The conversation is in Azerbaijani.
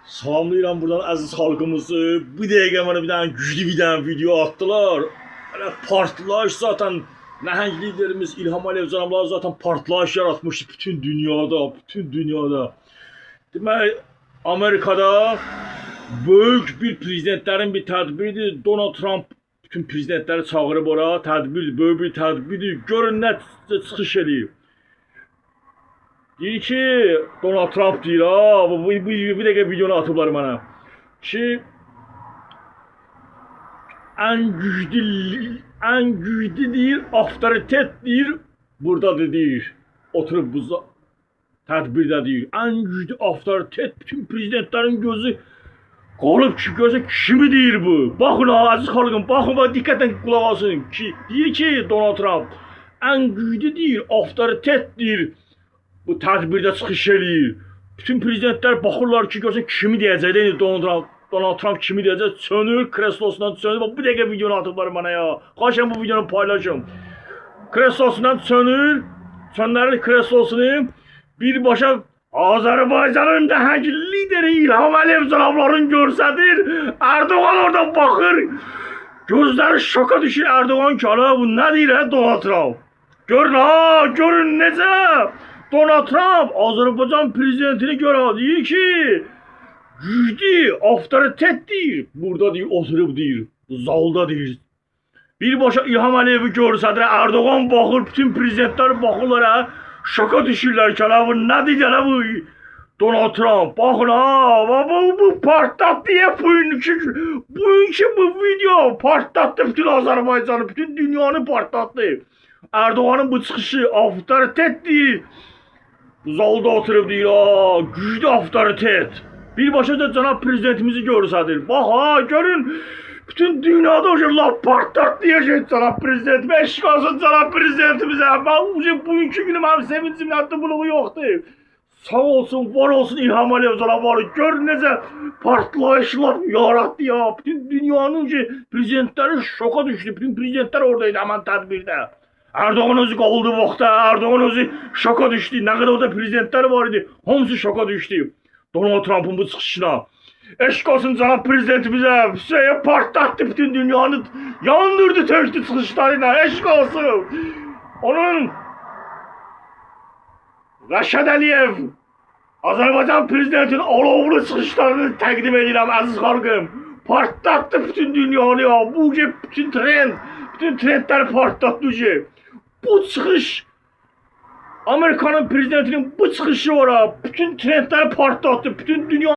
Salamlayıram buradan əziz xalqımızı. Bu dəqiqə mənə bir dənə güclü bir dənə video atdılar. Hələ partlayış zaten nəhəng liderimiz İlham Əliyev cənabları zaten partlayış yaratmışdı bütün dünyada, bütün dünyada. Demək Amerikada böyük bir prezidentlərin bir tədbiridir. Donald Trump bütün prezidentləri çağırıb ora, tədbir, böyük bir tədbirdir. Görün nə çıxış eləyib. Deyir ki, Donald Trump deyir, bir dəqiqə videonu atıblar mənə ki, ən güclü deyir, avtoritet deyir, buradadır deyir, oturub bu tədbirdə deyir, ən güclü avtoritet, bütün prezidentlərin gözü qalıb ki, gözü kimi deyir bu, baxın ha, əziz xalqım, baxın, diqqətlə qulaq asın ki, deyir ki, Donald Trump, ən güclü deyir, avtoritet deyir, bu tədbirdə çıxış eləyir. Bütün prezidentlər baxırlar ki, görsən kimi deyəcək, deyir Donald Trump kimi deyəcək, çönür, kreslosundan çönür. Bu dəqiqə videonu atıblar mənə ya. Xaçən bu videonu paylaşım. Kreslosundan çönür, çönlərin kreslosunu birbaşa Azərbaycanın nəhəng lideri İlham Əliyev cənablarını görsədir. Erdoğan orada baxır. Gözləri şoka düşür Erdoğan ki, bu nə deyir Donald Trump? Görün ha, görün necə? Donald Trump Azərbaycan prezidentini görə deyir ki, güclü, avtoritet deyir, burada deyir, oturub deyir, zalda deyir. Birbaşa İlham Əliyevi görsədir, Erdoğan baxır, bütün prezidentlər baxırlar, şoka düşürlər ki, bu nə deyir bu Donald Trump? Baxın ha, bu partlattı ya bugünkü bu video partlattı bütün Azərbaycanı, bütün dünyanı partlattı. Erdoğan'ın bu çıxışı avtoritet deyir. Zalda oturub deyir, güclü avtoritet. Birbaşa da cənab prezidentimizi görsədir. Bax ha, görün, bütün dünyada laf partlat deyəcək cənab prezident. Eşq olsun cənab prezidentimizə. Mən bugünkü günüm hem sevincim, hətta buluğu yoxdur. Sağ olsun, var olsun İlham Əliyev cənabları. Gör necə partlayışlar yarattı ya. Bütün dünyanın prezidentləri şoka düşdü. Bütün prezidentlər oradaydı hemen tədbirdə. Erdoğan özü qaldı vaxtda, Erdoğan özü şoka düşdü. Nə qədər orada prezidentlər var idi, hamısı şoka düşdü. Donald Trump'ın bu çıxışına. Eşq olsun cənab prezidentimizə, partlattı bütün dünyanı, yandırdı, tökdü çıxışlarıyla, eşq olsun. Onun Rəşad Əliyev, Azərbaycan prezidentinin alovlu çıxışlarını təqdim edirəm, əziz xalqım. Partlattı bütün dünyanı ya, bu bütün trendlər partlattı. Bu çıxış, Amerikanın prezidentinin bu çıxışı var ha, bütün trendləri partlattı, bütün dünya